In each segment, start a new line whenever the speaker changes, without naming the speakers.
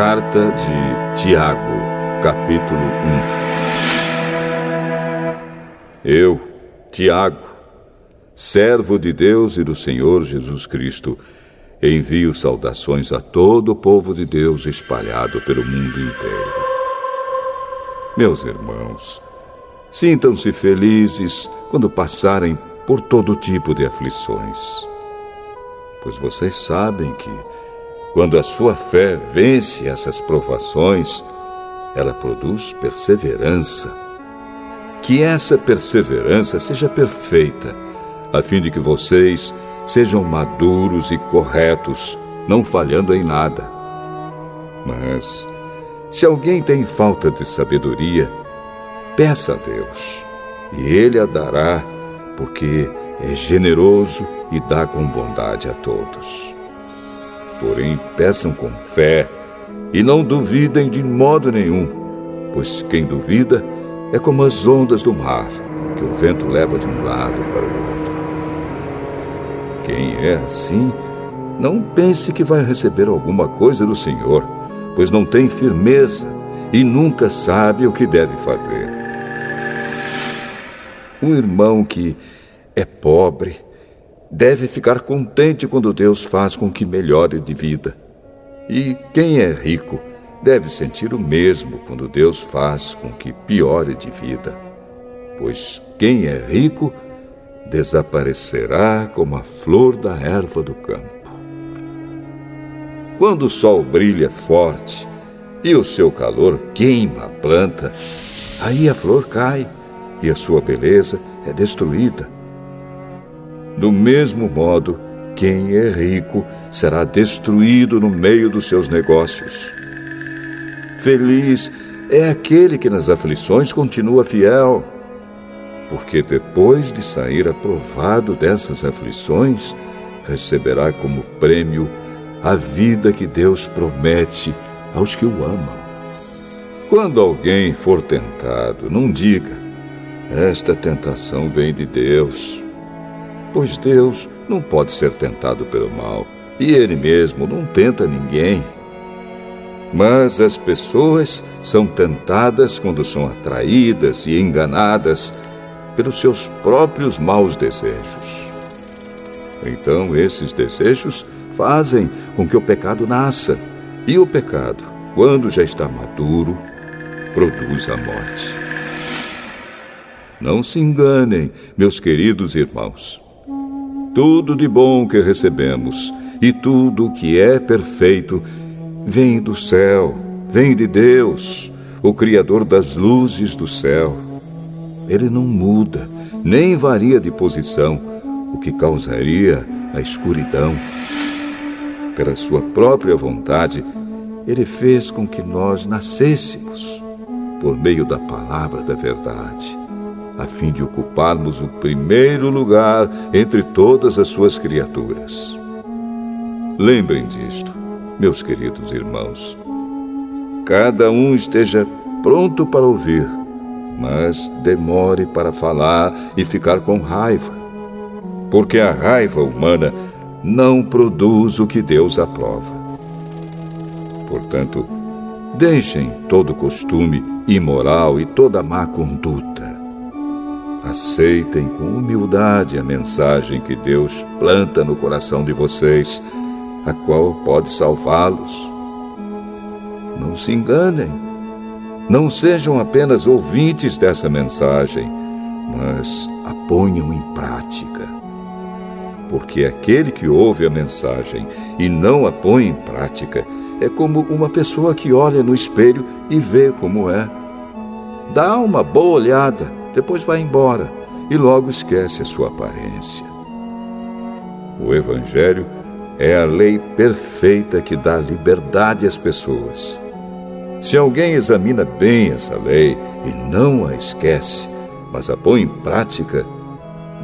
Carta de Tiago, capítulo 1. Eu, Tiago, servo de Deus e do Senhor Jesus Cristo, envio saudações a todo o povo de Deus espalhado pelo mundo inteiro. Meus irmãos, sintam-se felizes quando passarem por todo tipo de aflições, pois vocês sabem que, quando a sua fé vence essas provações, ela produz perseverança. Que essa perseverança seja perfeita, a fim de que vocês sejam maduros e corretos, não falhando em nada. Mas, se alguém tem falta de sabedoria, peça a Deus, e Ele a dará, porque é generoso e dá com bondade a todos. Porém, peçam com fé e não duvidem de modo nenhum, pois quem duvida é como as ondas do mar, que o vento leva de um lado para o outro. Quem é assim, não pense que vai receber alguma coisa do Senhor, pois não tem firmeza e nunca sabe o que deve fazer. Um irmão que é pobre deve ficar contente quando Deus faz com que melhore de vida. E quem é rico deve sentir o mesmo quando Deus faz com que piore de vida. Pois quem é rico desaparecerá como a flor da erva do campo. Quando o sol brilha forte e o seu calor queima a planta, aí a flor cai e a sua beleza é destruída. Do mesmo modo, quem é rico será destruído no meio dos seus negócios. Feliz é aquele que nas aflições continua fiel, porque depois de sair aprovado dessas aflições, receberá como prêmio a vida que Deus promete aos que o amam. Quando alguém for tentado, não diga: esta tentação vem de Deus. Pois Deus não pode ser tentado pelo mal, e Ele mesmo não tenta ninguém. Mas as pessoas são tentadas quando são atraídas e enganadas pelos seus próprios maus desejos. Então esses desejos fazem com que o pecado nasça, e o pecado, quando já está maduro, produz a morte. Não se enganem, meus queridos irmãos. Tudo de bom que recebemos e tudo que é perfeito vem do céu, vem de Deus, o Criador das luzes do céu. Ele não muda, nem varia de posição, o que causaria a escuridão. Pela sua própria vontade, Ele fez com que nós nascêssemos por meio da palavra da verdade, a fim de ocuparmos o primeiro lugar entre todas as suas criaturas. Lembrem disto, meus queridos irmãos. Cada um esteja pronto para ouvir, mas demore para falar e ficar com raiva, porque a raiva humana não produz o que Deus aprova. Portanto, deixem todo costume imoral e toda má conduta. Aceitem com humildade a mensagem que Deus planta no coração de vocês, a qual pode salvá-los. Não se enganem. Não sejam apenas ouvintes dessa mensagem, mas a ponham em prática. Porque aquele que ouve a mensagem e não a põe em prática é como uma pessoa que olha no espelho e vê como é. Dá uma boa olhada, depois vai embora e logo esquece a sua aparência. O Evangelho é a lei perfeita que dá liberdade às pessoas. Se alguém examina bem essa lei e não a esquece, mas a põe em prática,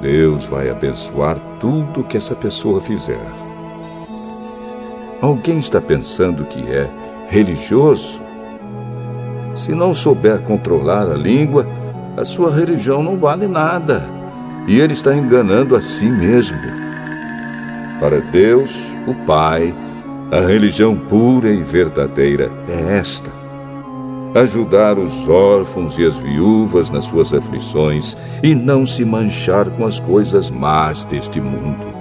Deus vai abençoar tudo que essa pessoa fizer. Alguém está pensando que é religioso? Se não souber controlar a língua, a sua religião não vale nada, e ele está enganando a si mesmo. Para Deus, o Pai, A religião pura e verdadeira é esta: ajudar os órfãos e as viúvas nas suas aflições e não se manchar com as coisas más deste mundo.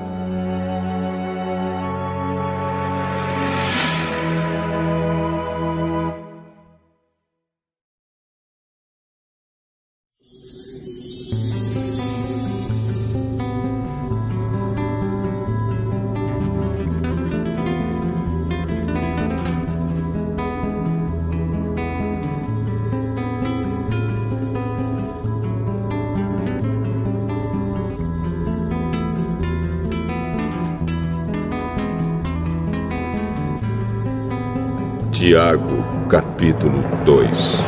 Tiago, capítulo 2.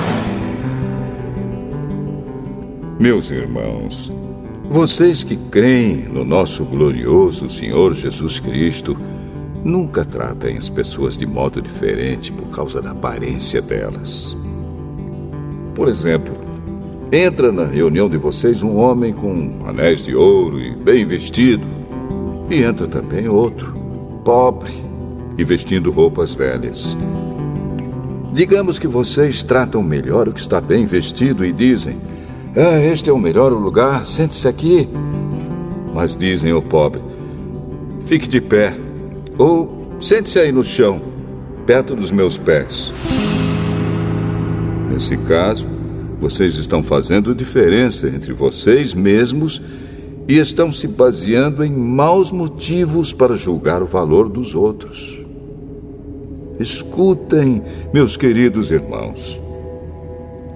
Meus irmãos, vocês que creem no nosso glorioso Senhor Jesus Cristo, nunca tratem as pessoas de modo diferente por causa da aparência delas. Por exemplo, entra na reunião de vocês um homem com anéis de ouro e bem vestido, e entra também outro, pobre e vestindo roupas velhas. Digamos que vocês tratam melhor o que está bem vestido e dizem: este é o melhor lugar, sente-se aqui. Mas dizem ao pobre: fique de pé, ou sente-se aí no chão, perto dos meus pés. Nesse caso, vocês estão fazendo diferença entre vocês mesmos e estão se baseando em maus motivos para julgar o valor dos outros. Escutem, meus queridos irmãos.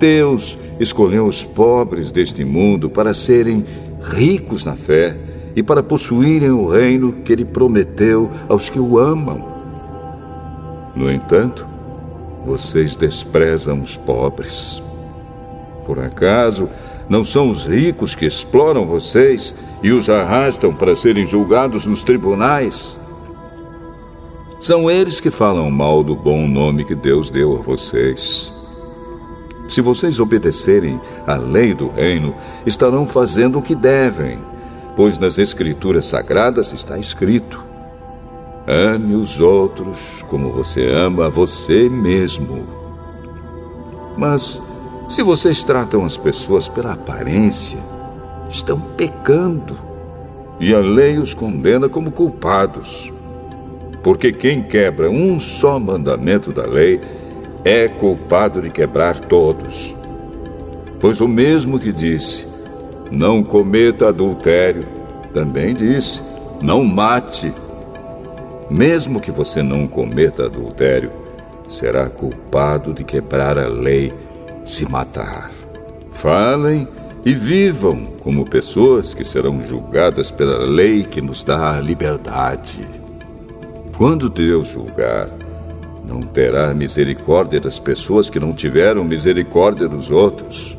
Deus escolheu os pobres deste mundo para serem ricos na fé e para possuírem o reino que Ele prometeu aos que o amam. No entanto, vocês desprezam os pobres. Por acaso, não são os ricos que exploram vocês e os arrastam para serem julgados nos tribunais? São eles que falam mal do bom nome que Deus deu a vocês. Se vocês obedecerem à lei do reino, estarão fazendo o que devem, pois nas Escrituras Sagradas está escrito: ame os outros como você ama a você mesmo. Mas, se vocês tratam as pessoas pela aparência, estão pecando, e a lei os condena como culpados. Porque quem quebra um só mandamento da lei é culpado de quebrar todos. Pois o mesmo que disse: não cometa adultério, também disse: não mate. Mesmo que você não cometa adultério, será culpado de quebrar a lei se matar. Falem e vivam como pessoas que serão julgadas pela lei que nos dá a liberdade. Quando Deus julgar, não terá misericórdia das pessoas que não tiveram misericórdia dos outros.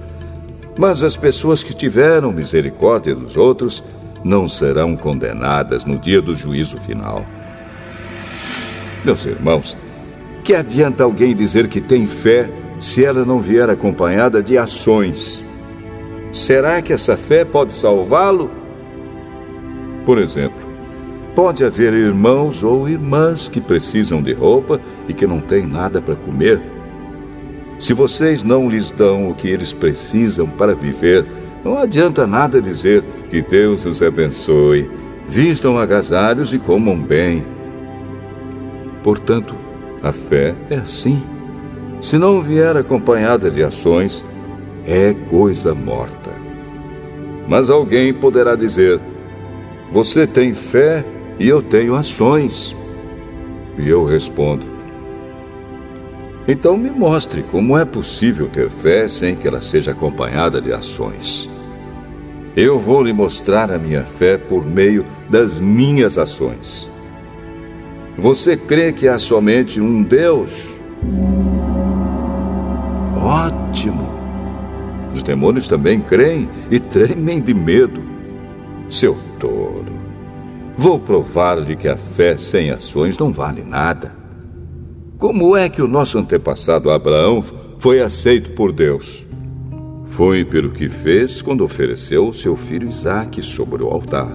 Mas as pessoas que tiveram misericórdia dos outros não serão condenadas no dia do juízo final. Meus irmãos, que adianta alguém dizer que tem fé se ela não vier acompanhada de ações? Será que essa fé pode salvá-lo? Por exemplo, pode haver irmãos ou irmãs que precisam de roupa e que não têm nada para comer. Se vocês não lhes dão o que eles precisam para viver, não adianta nada dizer que Deus os abençoe, vistam agasalhos e comam bem. Portanto, a fé é assim. Se não vier acompanhada de ações, é coisa morta. Mas alguém poderá dizer: você tem fé e eu tenho ações. E eu respondo: então me mostre como é possível ter fé sem que ela seja acompanhada de ações. Eu vou lhe mostrar a minha fé por meio das minhas ações. Você crê que há somente um Deus? Ótimo! Os demônios também creem e tremem de medo. Seu tolo! Vou provar-lhe que a fé sem ações não vale nada. Como é que o nosso antepassado Abraão foi aceito por Deus? Foi pelo que fez quando ofereceu seu filho Isaque sobre o altar.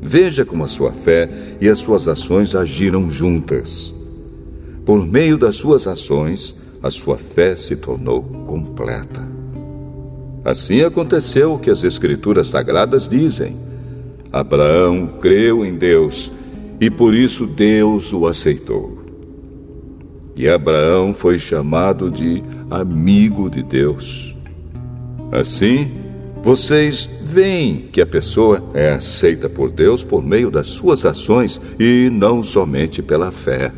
Veja como a sua fé e as suas ações agiram juntas. Por meio das suas ações, a sua fé se tornou completa. Assim aconteceu o que as Escrituras Sagradas dizem. Abraão creu em Deus e por isso Deus o aceitou. E Abraão foi chamado de amigo de Deus. Assim, vocês veem que a pessoa é aceita por Deus por meio das suas ações e não somente pela fé.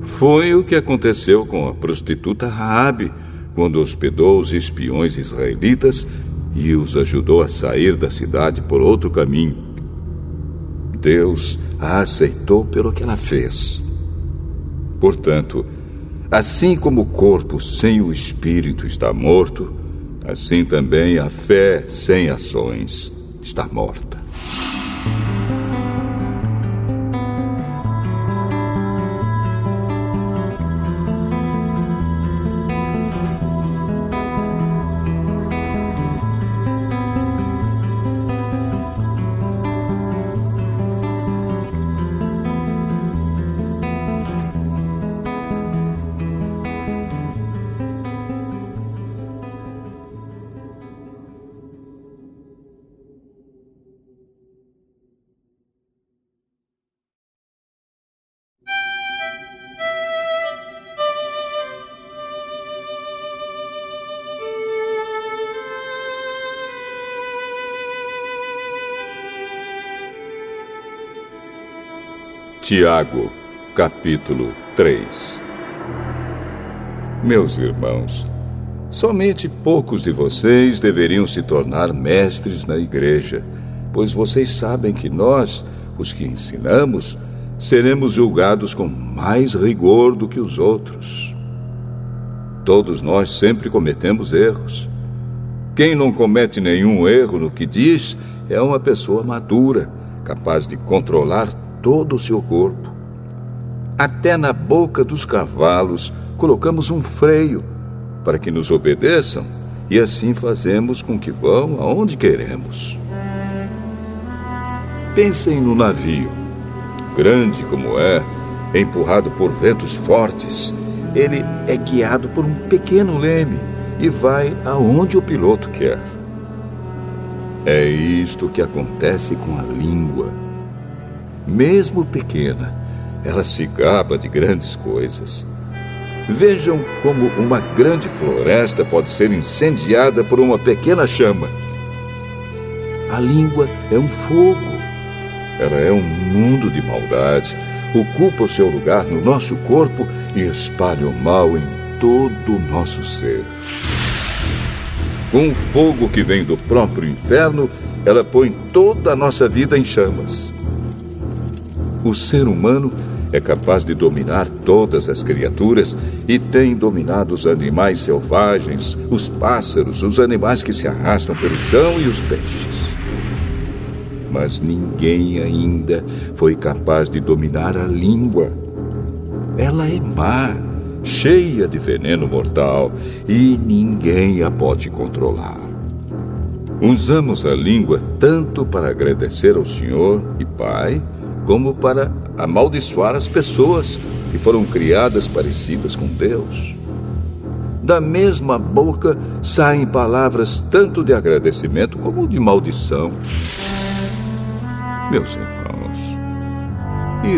Foi o que aconteceu com a prostituta Raabe, quando hospedou os espiões israelitas e os ajudou a sair da cidade por outro caminho. Deus a aceitou pelo que ela fez. Portanto, assim como o corpo sem o espírito está morto, assim também a fé sem ações está morta. Tiago, capítulo 3. Meus irmãos, somente poucos de vocês deveriam se tornar mestres na igreja, pois vocês sabem que nós, os que ensinamos, seremos julgados com mais rigor do que os outros. Todos nós sempre cometemos erros. Quem não comete nenhum erro no que diz é uma pessoa madura, capaz de controlar todo o seu corpo. Até na boca dos cavalos colocamos um freio para que nos obedeçam e assim fazemos com que vão aonde queremos. Pensem no navio. Grande como é, empurrado por ventos fortes, ele é guiado por um pequeno leme e vai aonde o piloto quer. É isto que acontece com a língua. Mesmo pequena, ela se gaba de grandes coisas. Vejam como uma grande floresta pode ser incendiada por uma pequena chama. A língua é um fogo. Ela é um mundo de maldade, ocupa o seu lugar no nosso corpo e espalha o mal em todo o nosso ser. Com o fogo que vem do próprio inferno, ela põe toda a nossa vida em chamas. O ser humano é capaz de dominar todas as criaturas e tem dominado os animais selvagens, os pássaros, os animais que se arrastam pelo chão e os peixes. Mas ninguém ainda foi capaz de dominar a língua. Ela é má, cheia de veneno mortal e ninguém a pode controlar. Usamos a língua tanto para agradecer ao Senhor e Pai, como para amaldiçoar as pessoas que foram criadas parecidas com Deus. Da mesma boca saem palavras tanto de agradecimento como de maldição. Meus irmãos,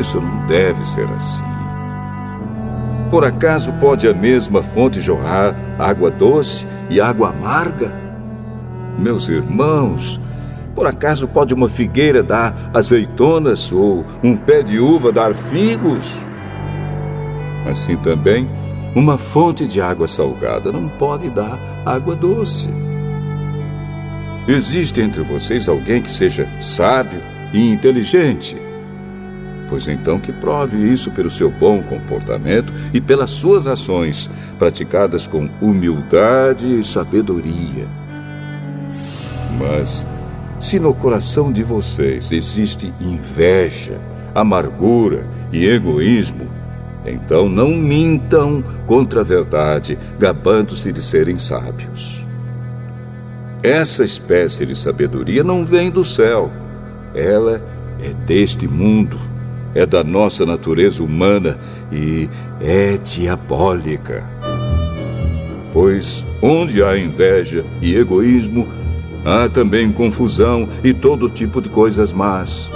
isso não deve ser assim. Por acaso pode a mesma fonte jorrar água doce e água amarga? Meus irmãos, por acaso pode uma figueira dar azeitonas ou um pé de uva dar figos? Assim também, uma fonte de água salgada não pode dar água doce. Existe entre vocês alguém que seja sábio e inteligente? Pois então que prove isso pelo seu bom comportamento e pelas suas ações, praticadas com humildade e sabedoria. Mas se no coração de vocês existe inveja, amargura e egoísmo, então não mintam contra a verdade, gabando-se de serem sábios. Essa espécie de sabedoria não vem do céu, ela é deste mundo, é da nossa natureza humana e é diabólica. Pois onde há inveja e egoísmo, há também confusão e todo tipo de coisas más.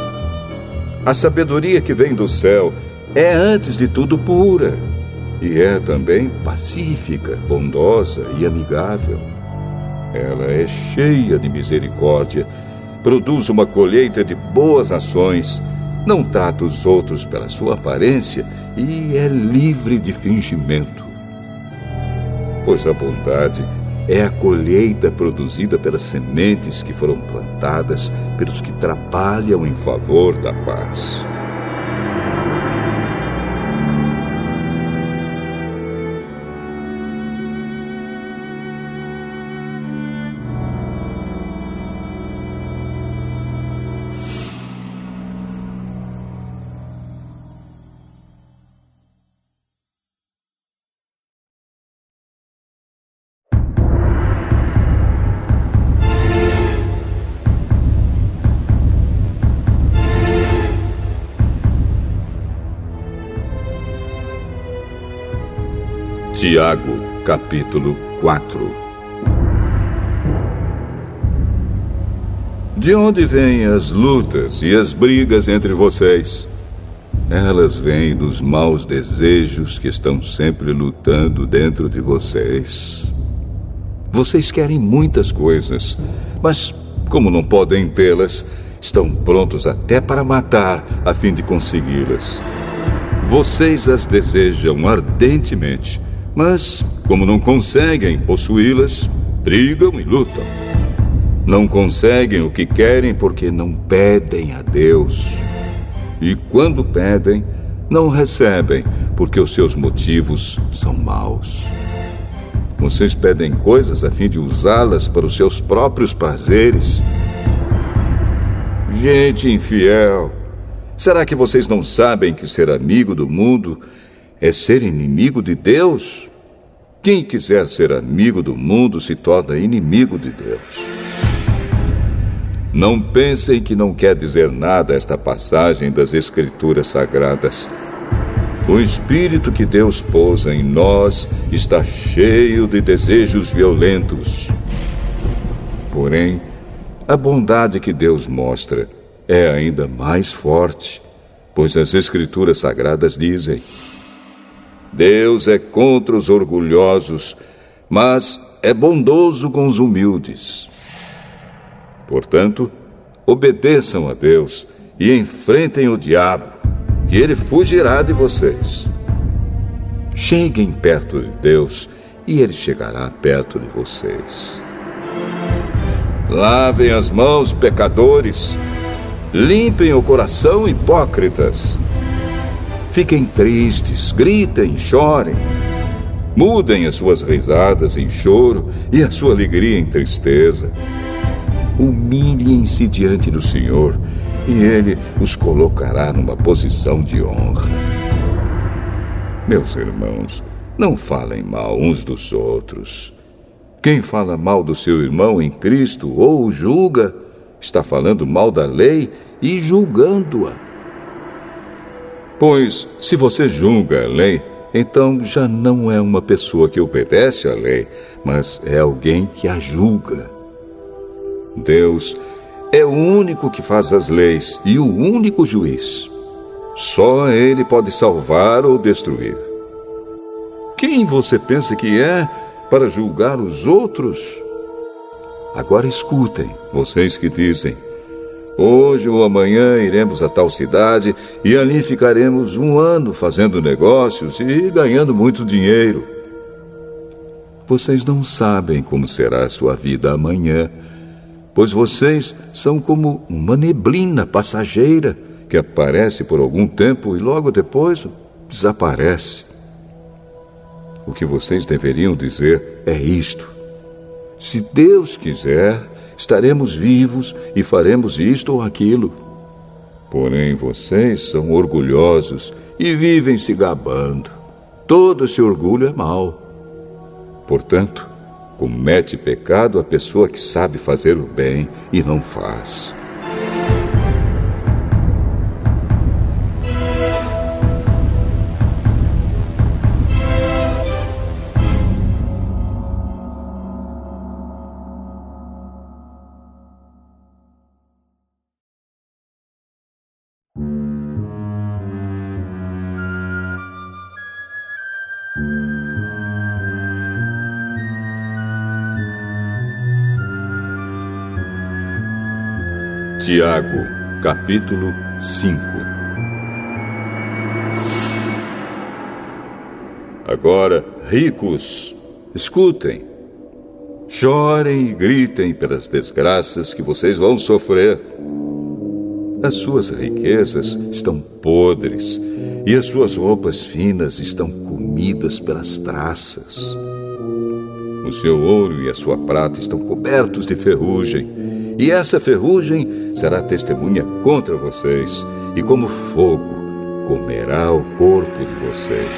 A sabedoria que vem do céu é, antes de tudo, pura, e é também pacífica, bondosa e amigável. Ela é cheia de misericórdia, produz uma colheita de boas ações, não trata os outros pela sua aparência e é livre de fingimento. Pois a bondade é a colheita produzida pelas sementes que foram plantadas pelos que trabalham em favor da paz. Tiago, capítulo 4. De onde vêm as lutas e as brigas entre vocês? Elas vêm dos maus desejos que estão sempre lutando dentro de vocês. Vocês querem muitas coisas, mas como não podem tê-las, estão prontos até para matar a fim de consegui-las. Vocês as desejam ardentemente, mas, como não conseguem possuí-las, brigam e lutam. Não conseguem o que querem porque não pedem a Deus. E quando pedem, não recebem porque os seus motivos são maus. Vocês pedem coisas a fim de usá-las para os seus próprios prazeres. Gente infiel, será que vocês não sabem que ser amigo do mundo é ser inimigo de Deus? Quem quiser ser amigo do mundo se torna inimigo de Deus. Não pensem que não quer dizer nada esta passagem das Escrituras Sagradas. O Espírito que Deus pôs em nós está cheio de desejos violentos. Porém, a bondade que Deus mostra é ainda mais forte, pois as Escrituras Sagradas dizem: Deus é contra os orgulhosos, mas é bondoso com os humildes. Portanto, obedeçam a Deus e enfrentem o diabo, que ele fugirá de vocês. Cheguem perto de Deus e ele chegará perto de vocês. Lavem as mãos, pecadores. Limpem o coração, hipócritas. Fiquem tristes, gritem, chorem. Mudem as suas risadas em choro e a sua alegria em tristeza. Humilhem-se diante do Senhor e Ele os colocará numa posição de honra. Meus irmãos, não falem mal uns dos outros. Quem fala mal do seu irmão em Cristo ou o julga, está falando mal da lei e julgando-a. Pois, se você julga a lei, então já não é uma pessoa que obedece à lei, mas é alguém que a julga. Deus é o único que faz as leis e o único juiz. Só Ele pode salvar ou destruir. Quem você pensa que é para julgar os outros? Agora escutem, vocês que dizem: hoje ou amanhã iremos a tal cidade e ali ficaremos 1 ano fazendo negócios e ganhando muito dinheiro. Vocês não sabem como será a sua vida amanhã, pois vocês são como uma neblina passageira que aparece por algum tempo e logo depois desaparece. O que vocês deveriam dizer é isto: se Deus quiser, estaremos vivos e faremos isto ou aquilo. Porém, vocês são orgulhosos e vivem se gabando. Todo esse orgulho é mau. Portanto, comete pecado a pessoa que sabe fazer o bem e não faz. Tiago, capítulo 5. Agora, ricos, escutem. Chorem e gritem pelas desgraças que vocês vão sofrer. As suas riquezas estão podres e as suas roupas finas estão comidas pelas traças. O seu ouro e a sua prata estão cobertos de ferrugem, e essa ferrugem será testemunha contra vocês, e como fogo comerá o corpo de vocês.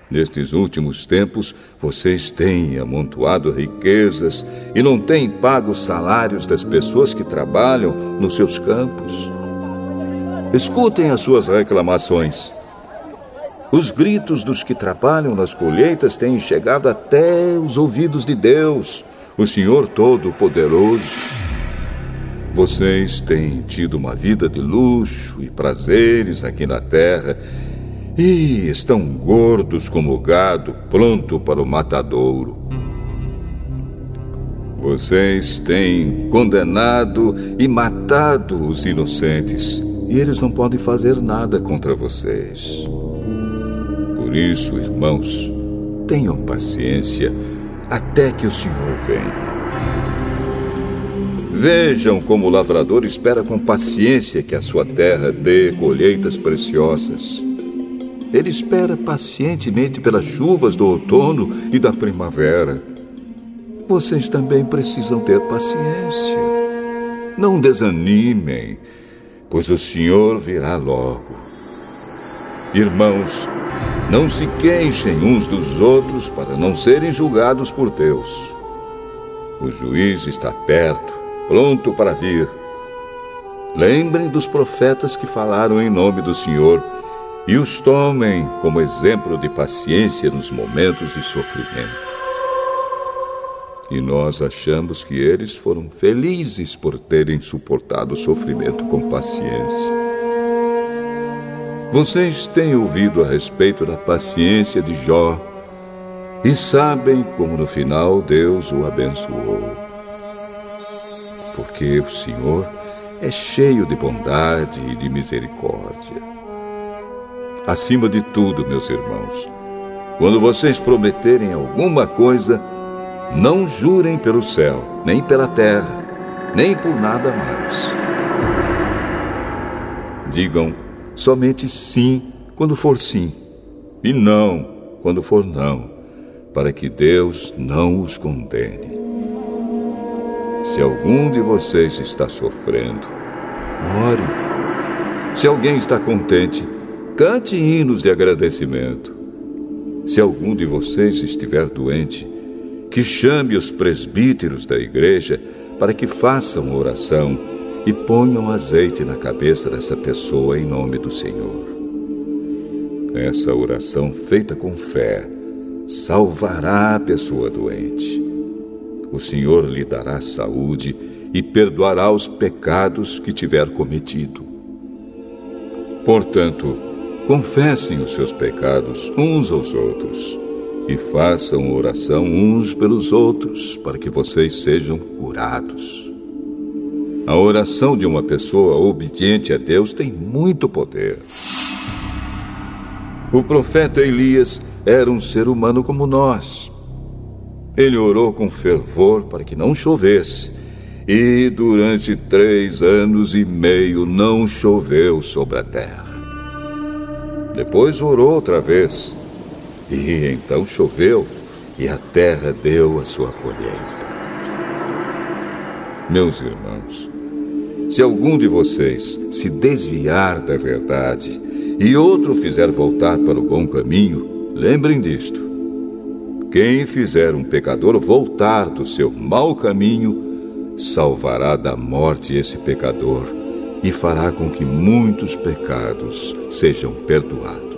Nestes últimos tempos, vocês têm amontoado riquezas e não têm pago os salários das pessoas que trabalham nos seus campos. Escutem as suas reclamações. Os gritos dos que trabalham nas colheitas têm chegado até os ouvidos de Deus, o Senhor Todo-Poderoso. Vocês têm tido uma vida de luxo e prazeres aqui na terra e estão gordos como gado, pronto para o matadouro. Vocês têm condenado e matado os inocentes, e eles não podem fazer nada contra vocês. Por isso, irmãos, tenham paciência até que o Senhor venha. Vejam como o lavrador espera com paciência que a sua terra dê colheitas preciosas. Ele espera pacientemente pelas chuvas do outono e da primavera. Vocês também precisam ter paciência. Não desanimem, pois o Senhor virá logo. Irmãos, não se queixem uns dos outros para não serem julgados por Deus. O juiz está perto, pronto para vir. Lembrem dos profetas que falaram em nome do Senhor e os tomem como exemplo de paciência nos momentos de sofrimento. E nós achamos que eles foram felizes por terem suportado o sofrimento com paciência. Vocês têm ouvido a respeito da paciência de Jó e sabem como no final Deus o abençoou. Porque o Senhor é cheio de bondade e de misericórdia. Acima de tudo, meus irmãos, quando vocês prometerem alguma coisa, não jurem pelo céu, nem pela terra, nem por nada mais. Digam somente sim quando for sim, e não quando for não, para que Deus não os condene. Se algum de vocês está sofrendo, ore. Se alguém está contente, cante hinos de agradecimento. Se algum de vocês estiver doente, que chame os presbíteros da igreja para que façam oração e ponham azeite na cabeça dessa pessoa em nome do Senhor. Essa oração feita com fé salvará a pessoa doente. O Senhor lhe dará saúde e perdoará os pecados que tiver cometido. Portanto, confessem os seus pecados uns aos outros e façam oração uns pelos outros para que vocês sejam curados. A oração de uma pessoa obediente a Deus tem muito poder. O profeta Elias era um ser humano como nós. Ele orou com fervor para que não chovesse, e durante 3 anos e meio não choveu sobre a terra. Depois orou outra vez, e então choveu, e a terra deu a sua colheita. Meus irmãos, se algum de vocês se desviar da verdade e outro fizer voltar para o bom caminho, lembrem disto. Quem fizer um pecador voltar do seu mau caminho, salvará da morte esse pecador e fará com que muitos pecados sejam perdoados.